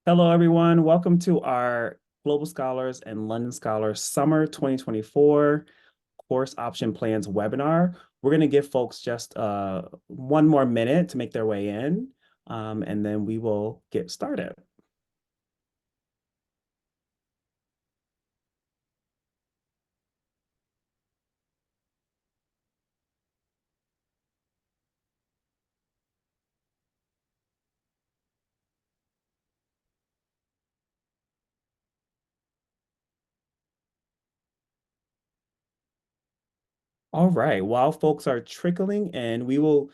Hello, everyone. Welcome to our Global Scholars and London Scholars Summer 2024 Course Option Plans webinar. We're going to give folks just one more minute to make their way in, and then we will get started. All right, while folks are trickling in, we will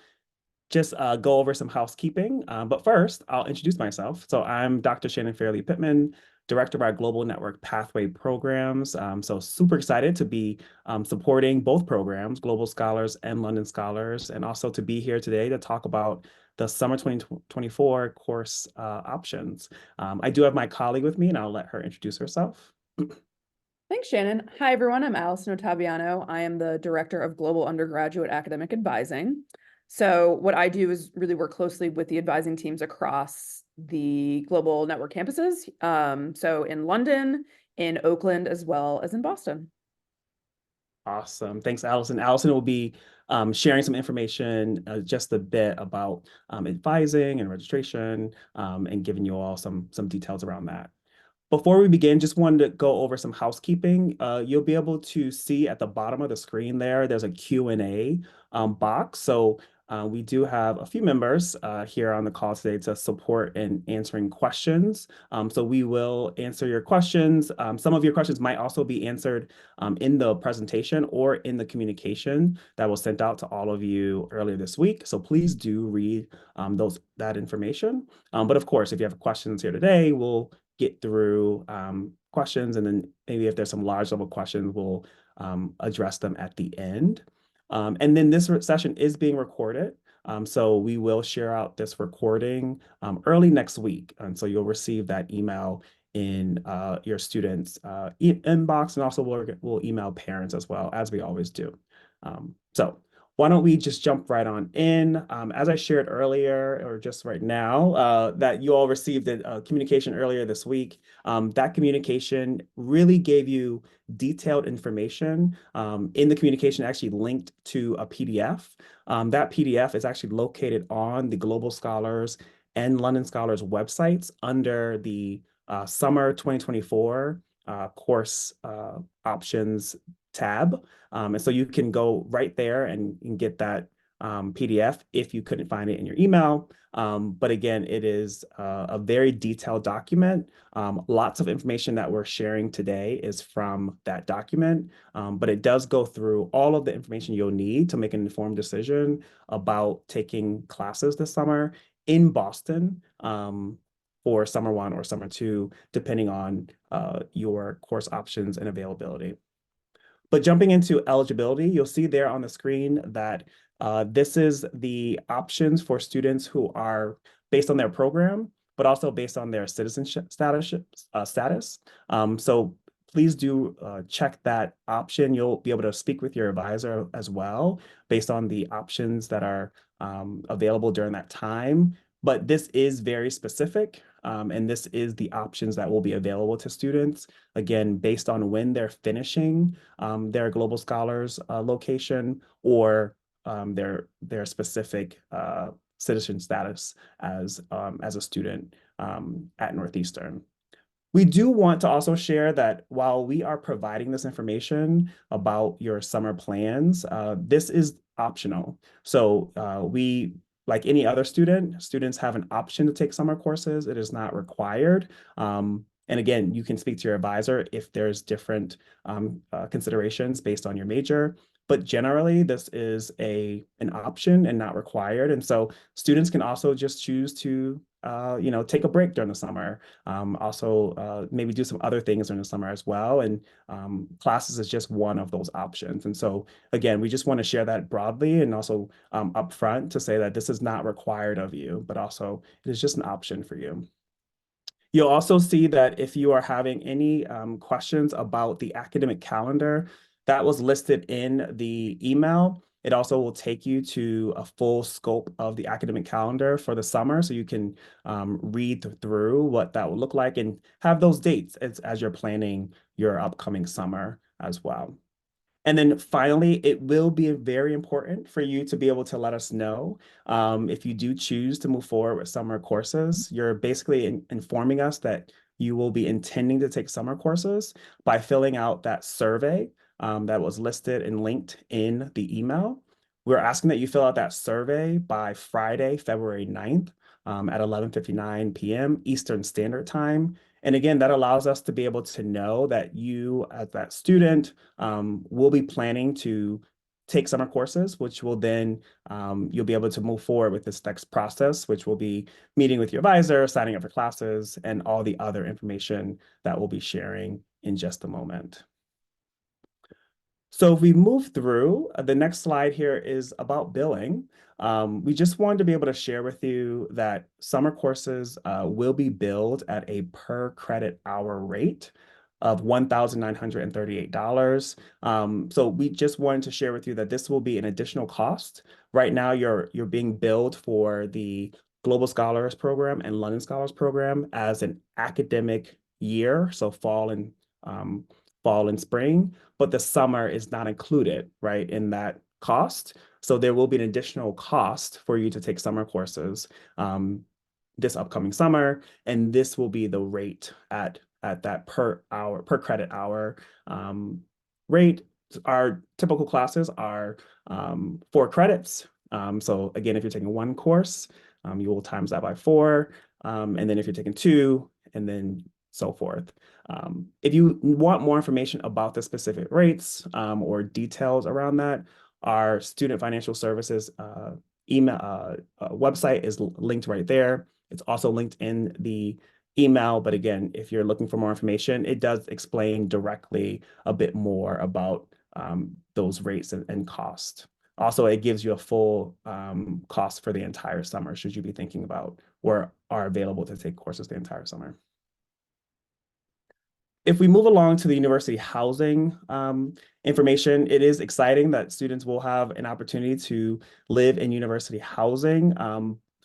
just go over some housekeeping. But first, I'll introduce myself. So I'm Dr. Shannon Fairley Pittman, Director of our Global Network Pathway Programs. So super excited to be supporting both programs, Global Scholars and London Scholars, and also to be here today to talk about the Summer 2024 course options. I do have my colleague with me, and I'll let her introduce herself. Thanks, Shannon. Hi, everyone. I'm Allison Ottaviano. I am the Director of Global Undergraduate Academic Advising. So what I do is really work closely with the advising teams across the global network campuses. So in London, in Oakland, as well as in Boston. Awesome. Thanks, Allison. Allison will be sharing some information just a bit about advising and registration and giving you all some details around that. Before we begin, just wanted to go over some housekeeping. You'll be able to see at the bottom of the screen there's a Q&A box. So we do have a few members here on the call today to support in answering questions. So we will answer your questions. Some of your questions might also be answered in the presentation or in the communication that was sent out to all of you earlier this week. So please do read that information. But of course, if you have questions here today, we'll get through questions, and then maybe if there's some large level questions, we'll address them at the end. And then this session is being recorded. So we will share out this recording early next week. And so you'll receive that email in your students' inbox, and also we'll email parents as well, as we always do. So why don't we just jump right on in? As I shared earlier, or just right now, that you all received a communication earlier this week. That communication really gave you detailed information. In the communication, actually linked to a PDF. That PDF is actually located on the Global Scholars and London Scholars websites under the Summer 2024 course options tab. And so you can go right there and get that PDF if you couldn't find it in your email. But again, it is a very detailed document. Lots of information that we're sharing today is from that document, but it does go through all of the information you'll need to make an informed decision about taking classes this summer in Boston for summer 1 or summer 2, depending on your course options and availability. But jumping into eligibility, you'll see there on the screen that this is the options for students who are based on their program, but also based on their citizenship status. So please do check that option. You'll be able to speak with your advisor as well based on the options that are available during that time. But this is very specific, and this is the options that will be available to students, again, based on when they're finishing their Global Scholars location or their specific citizen status as a student at Northeastern. We do want to also share that while we are providing this information about your summer plans, this is optional. So like any other students have an option to take summer courses. It is not required. And again, you can speak to your advisor if there's different considerations based on your major. But generally, this is an option and not required. And so students can also just choose to take a break during the summer. Also, maybe do some other things during the summer as well. And classes is just one of those options. And so, again, we just want to share that broadly and also upfront to say that this is not required of you, but also it is just an option for you. You'll also see that if you are having any questions about the academic calendar, that was listed in the email. It also will take you to a full scope of the academic calendar for the summer, so you can read through what that will look like and have those dates as you're planning your upcoming summer as well. And then finally, it will be very important for you to be able to let us know if you do choose to move forward with summer courses. You're basically informing us that you will be intending to take summer courses by filling out that survey that was listed and linked in the email. We're asking that you fill out that survey by Friday, February 9th at 11:59 p.m. Eastern Standard Time. And again, that allows us to be able to know that you, as that student, will be planning to take summer courses, which will then you'll be able to move forward with this next process, which will be meeting with your advisor, signing up for classes, and all the other information that we'll be sharing in just a moment. So if we move through, the next slide here is about billing. We just wanted to be able to share with you that summer courses will be billed at a per credit hour rate of $1,938. So we just wanted to share with you that this will be an additional cost. Right now, you're being billed for the Global Scholars Program and London Scholars Program as an academic year, so fall and spring, but the summer is not included, right, in that cost. So there will be an additional cost for you to take summer courses this upcoming summer, and this will be the rate at that per hour, per credit hour rate. Our typical classes are 4 credits. So again, if you're taking one course, you will times that by 4. And then if you're taking 2, and then so forth. If you want more information about the specific rates or details around that, our Student Financial Services email website is linked right there. It's also linked in the email, but again, if you're looking for more information, it does explain directly a bit more about those rates and cost. Also, it gives you a full cost for the entire summer, should you be thinking about or are available to take courses the entire summer. If we move along to the university housing information, it is exciting that students will have an opportunity to live in university housing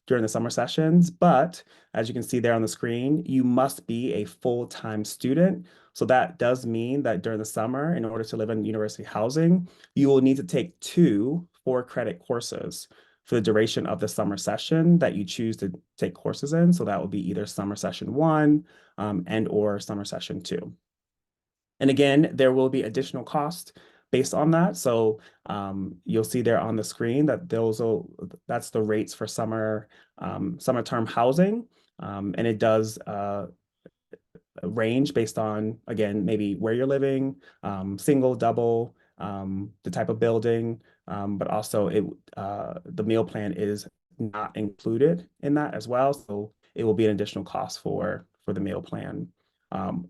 during the summer sessions. But as you can see there on the screen, you must be a full-time student. So that does mean that during the summer, in order to live in university housing, you will need to take 2 4-credit courses for the duration of the summer session that you choose to take courses in. So that will be either summer session 1 and or summer session 2. And again, there will be additional cost based on that. So you'll see there on the screen that that's the rates for summer term housing. And it does range based on, again, maybe where you're living, single, double, the type of building, but also the meal plan is not included in that as well. So it will be an additional cost for the meal plan.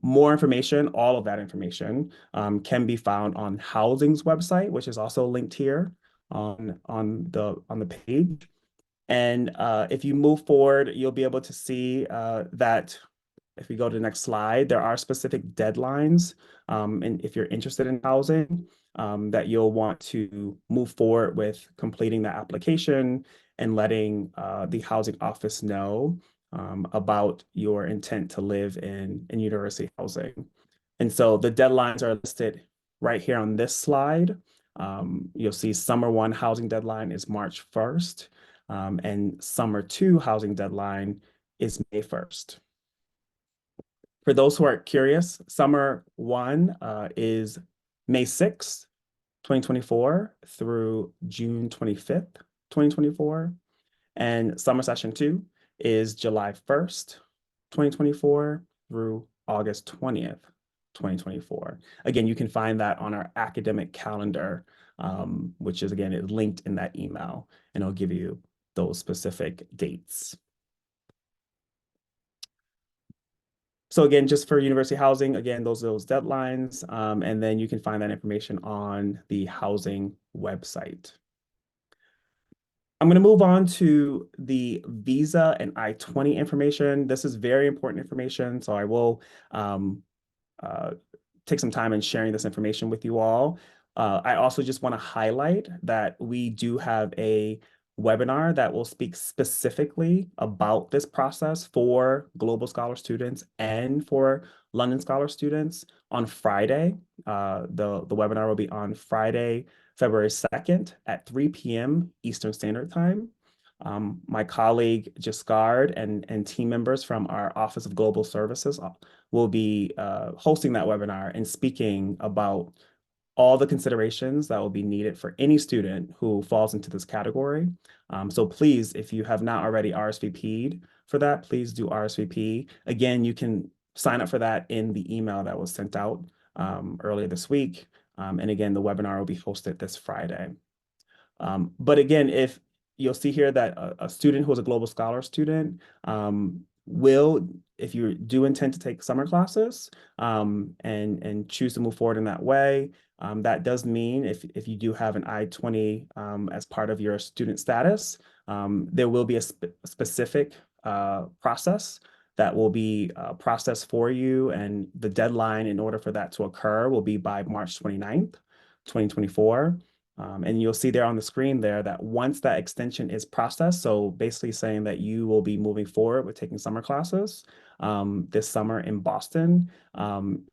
More information, all of that information can be found on Housing's website, which is also linked here on the page. And if you move forward, you'll be able to see that if we go to the next slide, there are specific deadlines. And if you're interested in housing, that you'll want to move forward with completing the application and letting the housing office know about your intent to live in university housing. And so the deadlines are listed right here on this slide. You'll see summer 1 housing deadline is March 1st, and summer 2 housing deadline is May 1st. For those who are curious, summer 1 is May 6th, 2024 through June 25th, 2024. And summer session 2 is July 1st, 2024 through August 20th, 2024. Again, you can find that on our academic calendar, which is, again, is linked in that email, and it'll give you those specific dates. So again, just for university housing, again, those are those deadlines, and then you can find that information on the housing website. I'm going to move on to the visa and I-20 information. This is very important information, so I will take some time in sharing this information with you all. I also just want to highlight that we do have a webinar that will speak specifically about this process for Global Scholar students and for London Scholar students on Friday. The webinar will be on Friday, February 2nd at 3 p.m. Eastern Standard Time. My colleague Giscard and team members from our Office of Global Services will be hosting that webinar and speaking about all the considerations that will be needed for any student who falls into this category. So please, if you have not already RSVP'd for that, please do RSVP. Again, you can sign up for that in the email that was sent out earlier this week. And again, the webinar will be hosted this Friday. But again, if you'll see here that a student who is a Global Scholar student will, if you do intend to take summer classes and choose to move forward in that way, that does mean if you do have an I-20 as part of your student status, there will be a specific process that will be processed for you. And the deadline in order for that to occur will be by March 29th, 2024. And you'll see there on the screen there that once that extension is processed, so basically saying that you will be moving forward with taking summer classes this summer in Boston,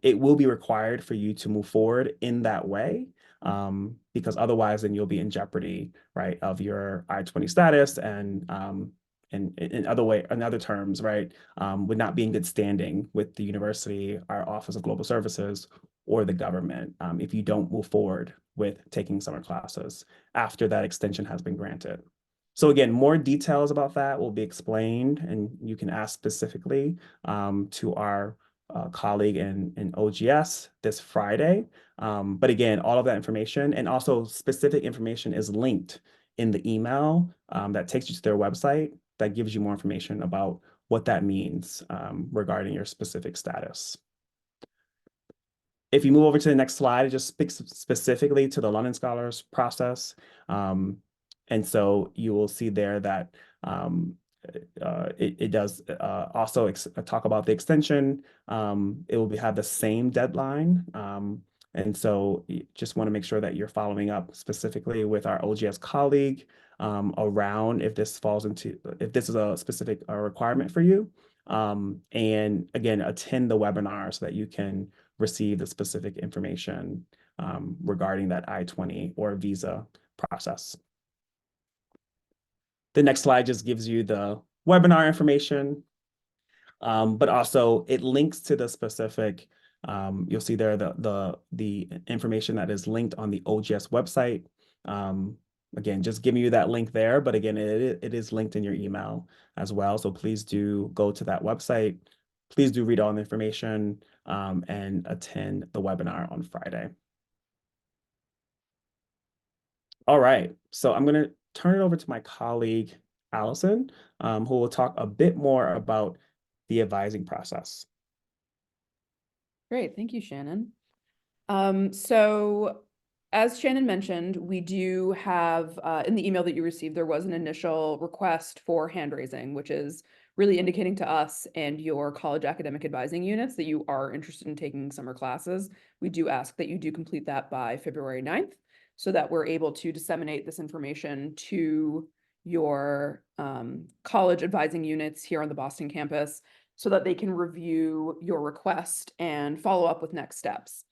it will be required for you to move forward in that way because otherwise then you'll be in jeopardy, right, of your I-20 status and in other terms, right, would not be in good standing with the university, our Office of Global Services, or the government if you don't move forward with taking summer classes after that extension has been granted. So again, more details about that will be explained, and you can ask specifically to our colleague in OGS this Friday. But again, all of that information and also specific information is linked in the email that takes you to their website that gives you more information about what that means regarding your specific status. If you move over to the next slide, it just speaks specifically to the London Scholars process. And so you will see there that it does also talk about the extension. It will have the same deadline. And so you just want to make sure that you're following up specifically with our OGS colleague around if this is a specific requirement for you. And again, attend the webinar so that you can receive the specific information regarding that I-20 or visa process. The next slide just gives you the webinar information, but also it links to the specific, you'll see there the information that is linked on the OGS website. Again, just giving you that link there, but again, it is linked in your email as well. So please do go to that website. Please do read all the information and attend the webinar on Friday. All right, so I'm going to turn it over to my colleague, Allison, who will talk a bit more about the advising process. Great, thank you, Shannon. So as Shannon mentioned, we do have, in the email that you received, there was an initial request for hand raising, which is really indicating to us and your college academic advising units that you are interested in taking summer classes. We do ask that you do complete that by February 9th so that we're able to disseminate this information to your college advising units here on the Boston campus so that they can review your request and follow up with next steps.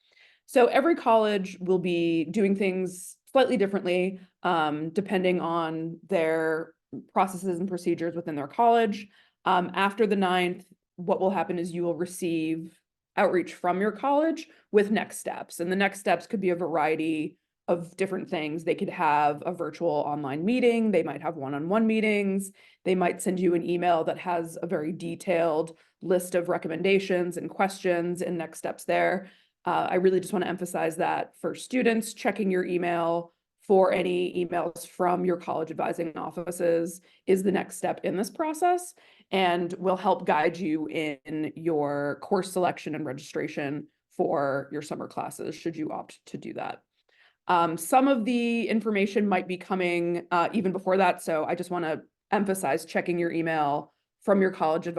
So every college will be doing things slightly differently, depending on their processes and procedures within their college. After the 9th, what will happen is you will receive outreach from your college with next steps. And the next steps could be a variety of different things. They could have a virtual online meeting. They might have one-on-one meetings. They might send you an email that has a very detailed list of recommendations and questions and next steps there. I really just want to emphasize that for students, checking your email for any emails from your college advising offices is the next step in this process and will help guide you in your course selection and registration for your summer classes, should you opt to do that. Some of the information might be coming even before that, so I just want to emphasize checking your email from your college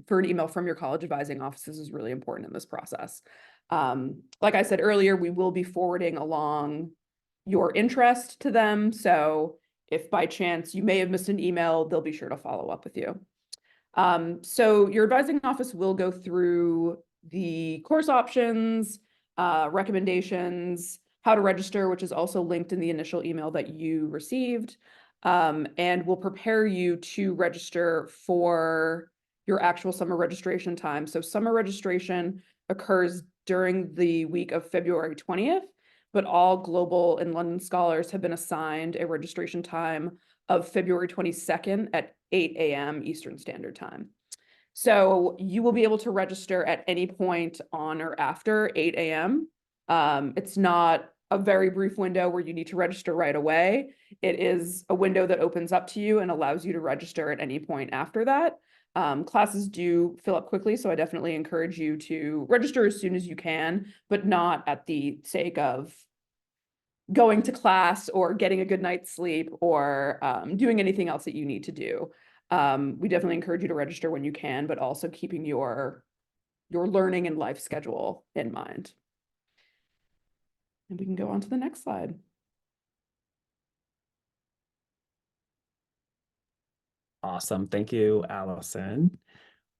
for an email from your college advising offices is really important in this process. Like I said earlier, we will be forwarding along your interest to them. So if by chance you may have missed an email, they'll be sure to follow up with you. So your advising office will go through the course options, recommendations, how to register, which is also linked in the initial email that you received, and will prepare you to register for your actual summer registration time. So summer registration occurs during the week of February 20th, but all global and London scholars have been assigned a registration time of February 22nd at 8 a.m. Eastern Standard Time. So you will be able to register at any point on or after 8 a.m. It's not a very brief window where you need to register right away. It is a window that opens up to you and allows you to register at any point after that. Classes do fill up quickly, so I definitely encourage you to register as soon as you can, but not at the sake of going to class or getting a good night's sleep or doing anything else that you need to do. We definitely encourage you to register when you can, but also keeping your learning and life schedule in mind. And we can go on to the next slide. Awesome. Thank you, Allison.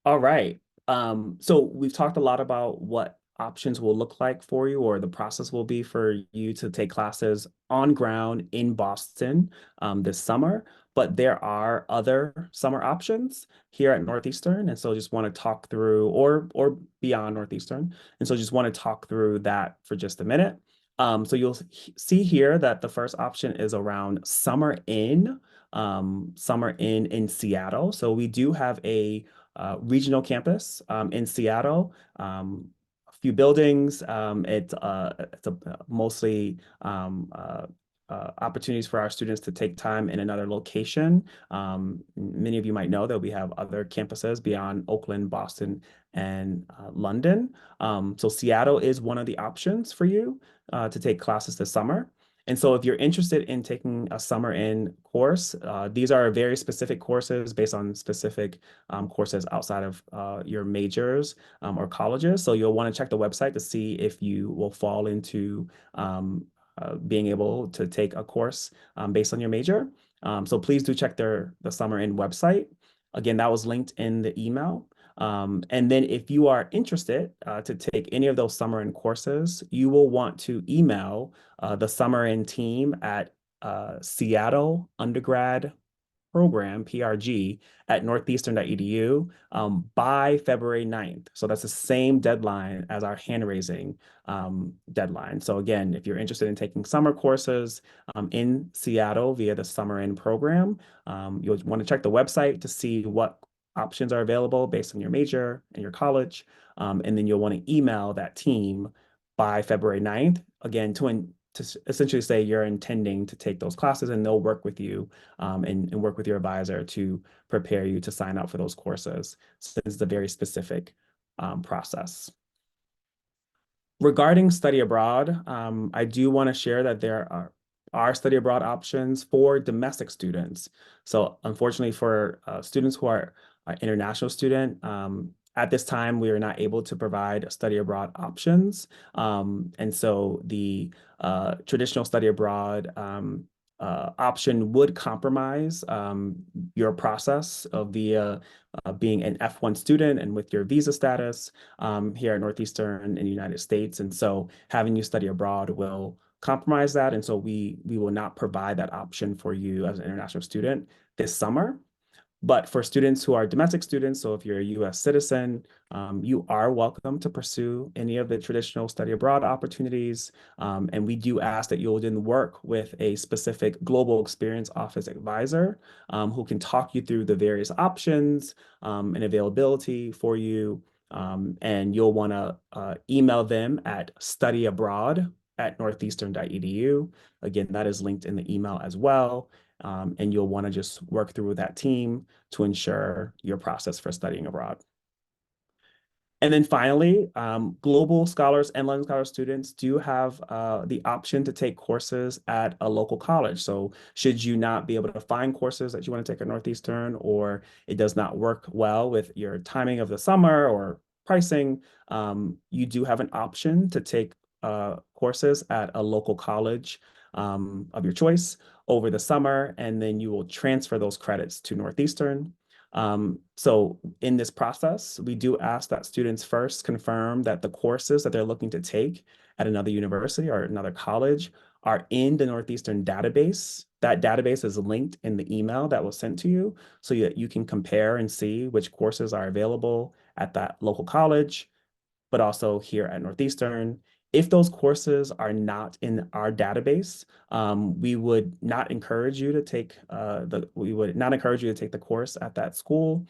All right. So we've talked a lot about what options will look like for you, or the process will be for you to take classes on ground in Boston this summer. But there are other summer options here at Northeastern. And so just want to talk through, or beyond Northeastern. And so just want to talk through that for just a minute. So you'll see here that the first option is around summer in Seattle. So we do have a regional campus in Seattle. A few buildings. It's mostly opportunities for our students to take time in another location. Many of you might know that we have other campuses beyond Oakland, Boston, and London. So Seattle is one of the options for you to take classes this summer. And so if you're interested in taking a summer in course, these are very specific courses based on specific courses outside of your majors or colleges. So you'll want to check the website to see if you will fall into being able to take a course based on your major. So please do check the summer in website. Again, that was linked in the email. And then if you are interested to take any of those summer in courses, you will want to email the summer in team at Seattle Undergrad Program, PRG, at northeastern.edu by February 9th. So that's the same deadline as our hand raising deadline. So again, if you're interested in taking summer courses in Seattle via the Summer In program, you'll want to check the website to see what options are available based on your major and your college. And then you'll want to email that team by February 9th, again, to essentially say you're intending to take those classes, and they'll work with you and work with your advisor to prepare you to sign up for those courses. So this is a very specific process. Regarding study abroad, I do want to share that there are study abroad options for domestic students. So unfortunately for students who are international student, at this time, we are not able to provide study abroad options. And so the traditional study abroad option would compromise your process of being an F1 student and with your visa status here at Northeastern in the United States. And so having you study abroad will compromise that. And so we will not provide that option for you as an international student this summer. But for students who are domestic students, so if you're a US citizen, you are welcome to pursue any of the traditional study abroad opportunities. And we do ask that you'll then work with a specific global experience office advisor who can talk you through the various options and availability for you. And you'll want to email them at studyabroad@northeastern.edu. Again, that is linked in the email as well. And you'll want to just work through with that team to ensure your process for studying abroad. And then finally, global scholars and London Scholar students do have the option to take courses at a local college. So should you not be able to find courses that you want to take at Northeastern, or it does not work well with your timing of the summer, or pricing, you do have an option to take courses at a local college of your choice over the summer, and then you will transfer those credits to Northeastern. So in this process, we do ask that students first confirm that the courses that they're looking to take at another university or another college are in the Northeastern database. That database is linked in the email that was sent to you so that you can compare and see which courses are available at that local college, but also here at Northeastern. If those courses are not in our database, we would not encourage you to take the course at that school,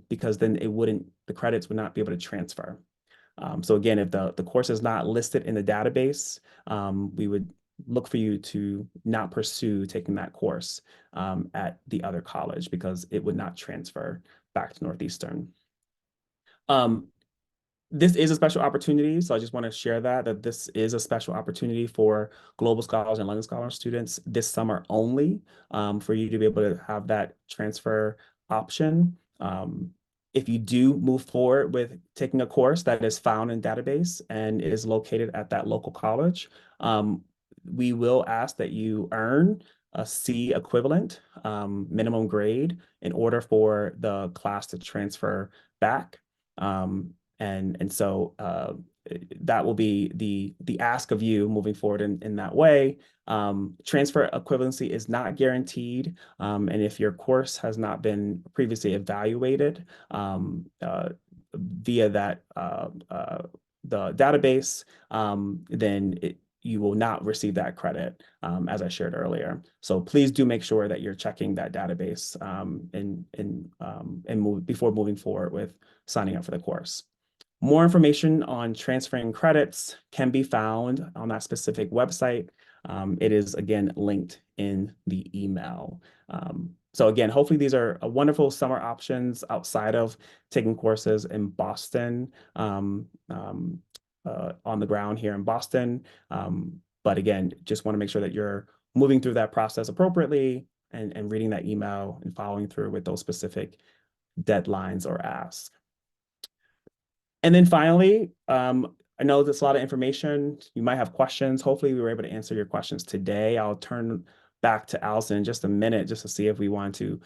because then the credits would not be able to transfer. So again, if the course is not listed in the database, we would look for you to not pursue taking that course at the other college because it would not transfer back to Northeastern. Um, this is a special opportunity, so I just want to share that this is a special opportunity for Global Scholars and London Scholar students this summer only, for you to be able to have that transfer option. If you do move forward with taking a course that is found in database and is located at that local college, we will ask that you earn a C equivalent minimum grade in order for the class to transfer back. And so that will be the ask of you moving forward in that way. Transfer equivalency is not guaranteed, and if your course has not been previously evaluated via the database, then you will not receive that credit, as I shared earlier. So please do make sure that you're checking that database before moving forward with signing up for the course. More information on transferring credits can be found on that specific website. It is, again, linked in the email. So again, hopefully these are wonderful summer options outside of taking courses in Boston, on the ground here in Boston. But again, just want to make sure that you're moving through that process appropriately and reading that email and following through with those specific deadlines or asks. And then finally, I know there's a lot of information. You might have questions. Hopefully, we were able to answer your questions today. I'll turn back to Allison in just a minute just to see if we want to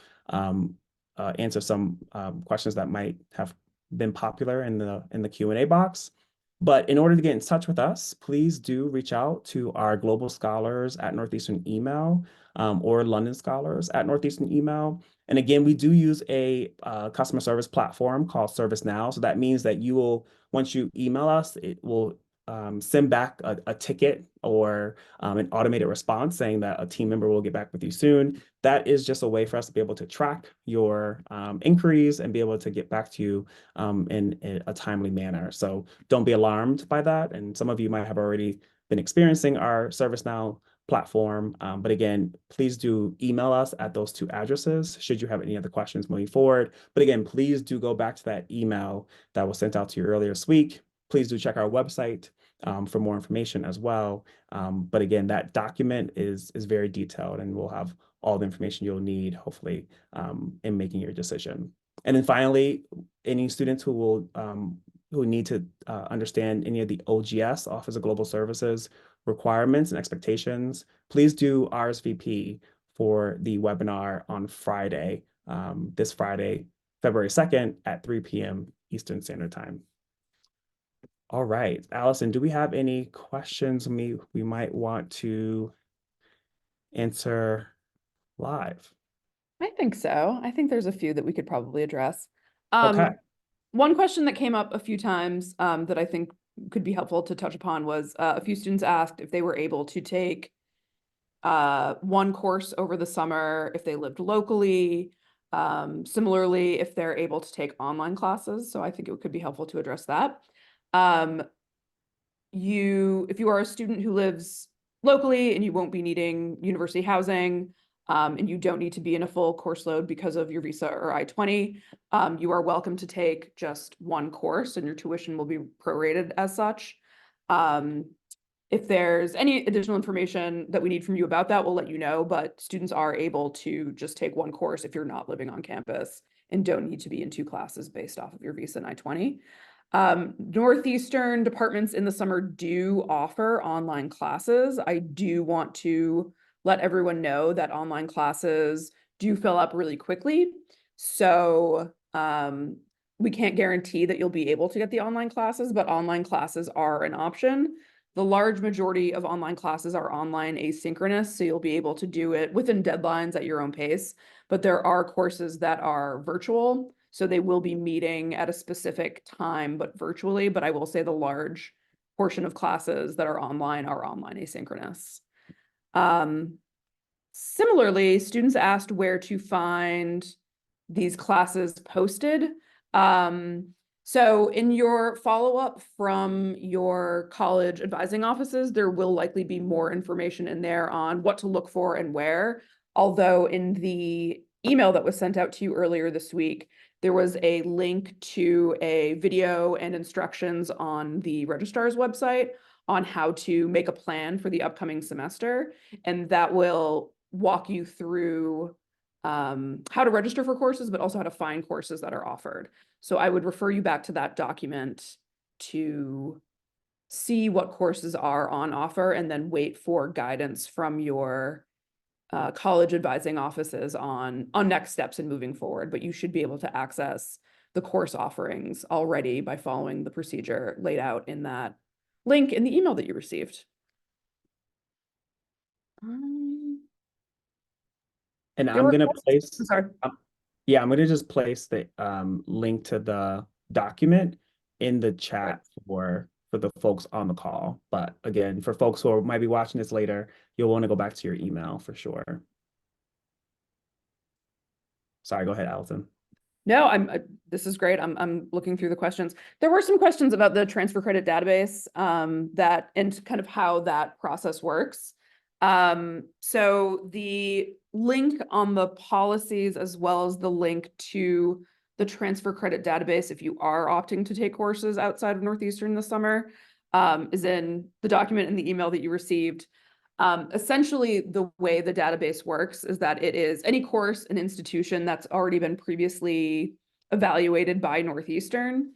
answer some questions that might have been popular in the Q&A box. But in order to get in touch with us, please do reach out to our Global Scholars at Northeastern email, or London Scholars at Northeastern email. And again, we do use a customer service platform called ServiceNow. So that means that once you email us, it will send back a ticket or an automated response saying that a team member will get back with you soon. That is just a way for us to be able to track your inquiries and be able to get back to you in a timely manner. So don't be alarmed by that. And some of you might have already been experiencing our ServiceNow platform. But again, please do email us at those two addresses should you have any other questions moving forward. But again, please do go back to that email that was sent out to you earlier this week. Please do check our website for more information as well. But again, that document is very detailed and will have all the information you'll need, hopefully, in making your decision. And then finally, any students who need to understand any of the OGS, Office of Global Services, requirements and expectations, please do RSVP for the webinar on Friday, this Friday, February 2nd at 3 p.m. Eastern Standard Time. All right, Allison, do we have any questions we might want to answer live? I think so. I think there's a few that we could probably address. Okay. One question that came up a few times that I think could be helpful to touch upon was a few students asked if they were able to take one course over the summer if they lived locally. Similarly, if they're able to take online classes. So I think it could be helpful to address that. If you are a student who lives locally and you won't be needing university housing, and you don't need to be in a full course load because of your visa or I-20, you are welcome to take just one course and your tuition will be prorated as such. If there's any additional information that we need from you about that, we'll let you know, but students are able to just take one course if you're not living on campus and don't need to be in two classes based off of your visa and I-20. Northeastern departments in the summer do offer online classes. I do want to let everyone know that online classes do fill up really quickly. So we can't guarantee that you'll be able to get the online classes, but online classes are an option. The large majority of online classes are online asynchronous, so you'll be able to do it within deadlines at your own pace. But there are courses that are virtual, so they will be meeting at a specific time, but virtually. But I will say the large portion of classes that are online asynchronous. Similarly, students asked where to find these classes posted. So in your follow-up from your college advising offices, there will likely be more information in there on what to look for and where. Although in the email that was sent out to you earlier this week, there was a link to a video and instructions on the registrar's website on how to make a plan for the upcoming semester. And that will walk you through how to register for courses, but also how to find courses that are offered. So I would refer you back to that document to see what courses are on offer and then wait for guidance from your college advising offices on next steps and moving forward. But you should be able to access the course offerings already by following the procedure laid out in that link in the email that you received. And There I'm were gonna questions. I'm place, sorry. yeah, I'm gonna just place the link to the document in the Right. chat for the folks on the call. But again, for folks who might be watching this later, you'll want to go back to your email for sure. Sorry, go ahead, Allison. No, this is great. I'm looking through the questions. There were some questions about the transfer credit database, that and kind of how that process works. So the link on the policies as well as the link to the transfer credit database, if you are opting to take courses outside of Northeastern this summer, is in the document in the email that you received. Essentially, the way the database works is that it is any course, an institution that's already been previously evaluated by Northeastern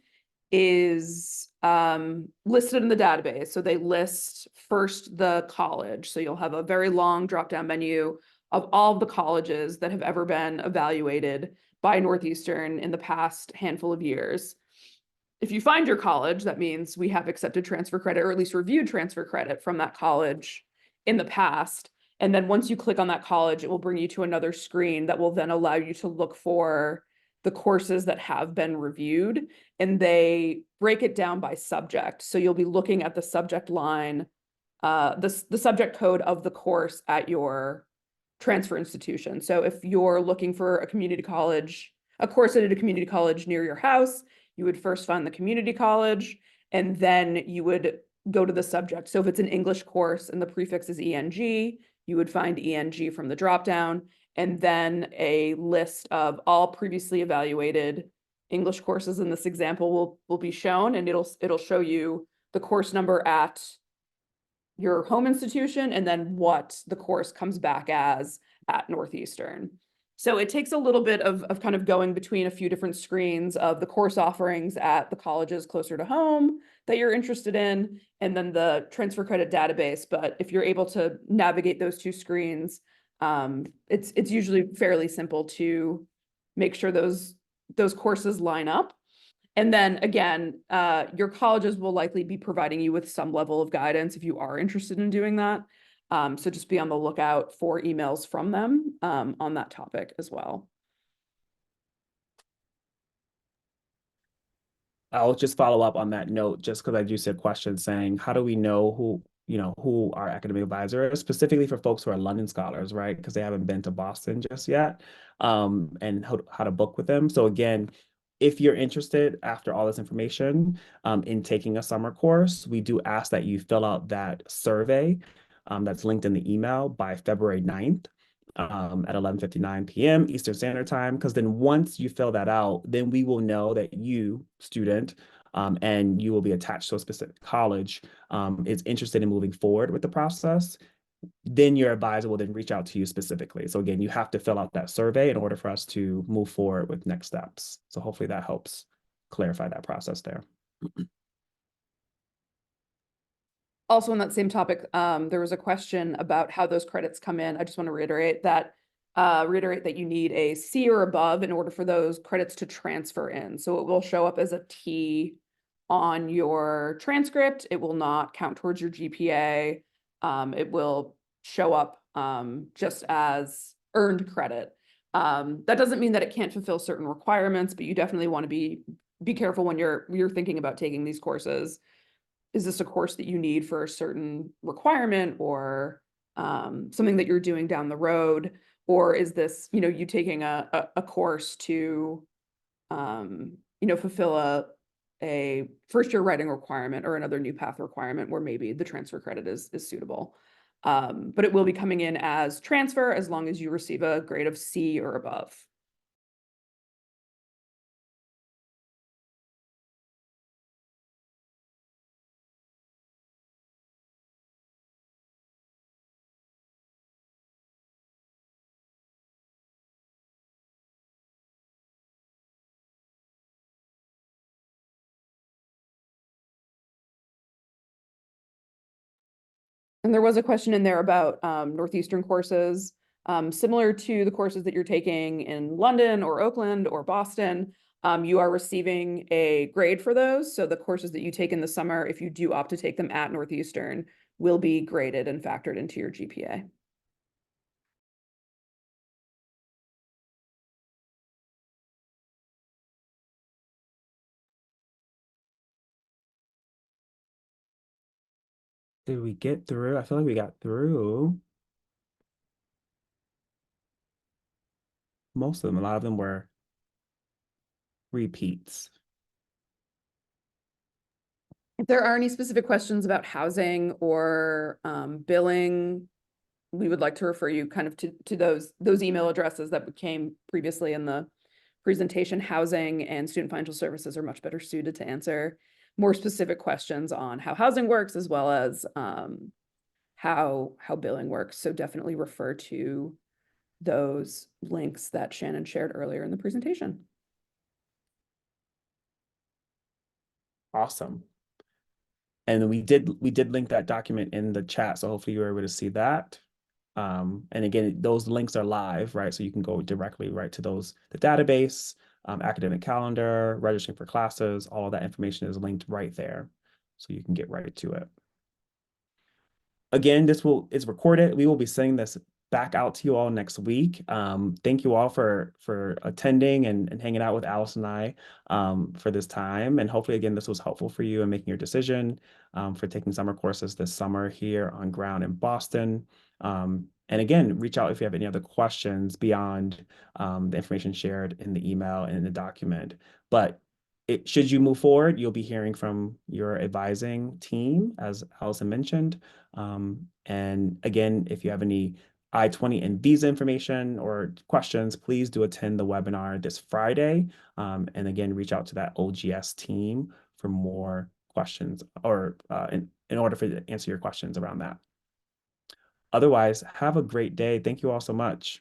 is listed in the database. So they list first the college. So you'll have a very long drop-down menu of all of the colleges that have ever been evaluated by Northeastern in the past handful of years. If you find your college, that means we have accepted transfer credit or at least reviewed transfer credit from that college in the past. And then once you click on that college, it will bring you to another screen that will then allow you to look for the courses that have been reviewed, and they break it down by subject. So you'll be looking at the subject line, the subject code of the course at your transfer institution. So if you're looking for a community college, a course at a community college near your house, you would first find the community college, and then you would go to the subject. So if it's an English course and the prefix is ENG, you would find ENG from the dropdown, and then a list of all previously evaluated English courses in this example will be shown, and it'll show you the course number at your home institution and then what the course comes back as at Northeastern. So it takes a little bit of kind of going between a few different screens of the course offerings at the colleges closer to home that you're interested in, and then the transfer credit database. But if you're able to navigate those two screens, it's usually fairly simple to make sure those courses line up. And then again, your colleges will likely be providing you with some level of guidance if you are interested in doing that. So just be on the lookout for emails from them on that topic as well. I'll just follow up on that note, just because I do see a question saying, how do we know who our academic advisor is, specifically for folks who are London scholars, right? Because they haven't been to Boston just yet, and how to book with them. So again, if you're interested after all this information in taking a summer course, we do ask that you fill out that survey that's linked in the email by February 9th at 11:59 p.m. Eastern Standard Time. Because then once you fill that out, then we will know that you, student, and you will be attached to a specific college, is interested in moving forward with the process. Then your advisor will then reach out to you specifically. So again, you have to fill out that survey in order for us to move forward with next steps. So hopefully that helps clarify that process there. Also on that same topic, there was a question about how those credits come in. I just want to reiterate that you need a C or above in order for those credits to transfer in. So it will show up as a T on your transcript. It will not count towards your GPA. It will show up just as earned credit. That doesn't mean that it can't fulfill certain requirements, but you definitely want to be careful when you're thinking about taking these courses. Is this a course that you need for a certain requirement or something that you're doing down the road? Or is this, you taking a course to, fulfill a first year writing requirement or another new path requirement where maybe the transfer credit is suitable. But it will be coming in as transfer as long as you receive a grade of C or above. And there was a question in there about Northeastern courses, similar to the courses that you're taking in London or Oakland or Boston. You are receiving a grade for those. So the courses that you take in the summer, if you do opt to take them at Northeastern, will be graded and factored into your GPA. Did we get through? I feel like we got through most of them. A lot of them were repeats. If there are any specific questions about housing or billing, we would like to refer you kind of to those email addresses that came previously in the presentation. Housing and student financial services are much better suited to answer more specific questions on how housing works as well as how billing works. So definitely refer to those links that Shannon shared earlier in the presentation. Awesome. And we did link that document in the chat, so hopefully you were able to see that. And again, those links are live, right? So you can go directly right to the database, academic calendar, registering for classes, all of that information is linked right there. So you can get right to it. Again, is recorded. We will be sending this back out to you all next week. Thank you all for attending and hanging out with Alice and I for this time. And hopefully, again, this was helpful for you in making your decision for taking summer courses this summer here on ground in Boston. And again, reach out if you have any other questions beyond the information shared in the email and in the document. But should you move forward, you'll be hearing from your advising team, as Allison mentioned. And again, if you have any I-20 and visa information or questions, please do attend the webinar this Friday. And again, reach out to that OGS team for more questions or in order for to answer your questions around that. Otherwise, have a great day. Thank you all so much.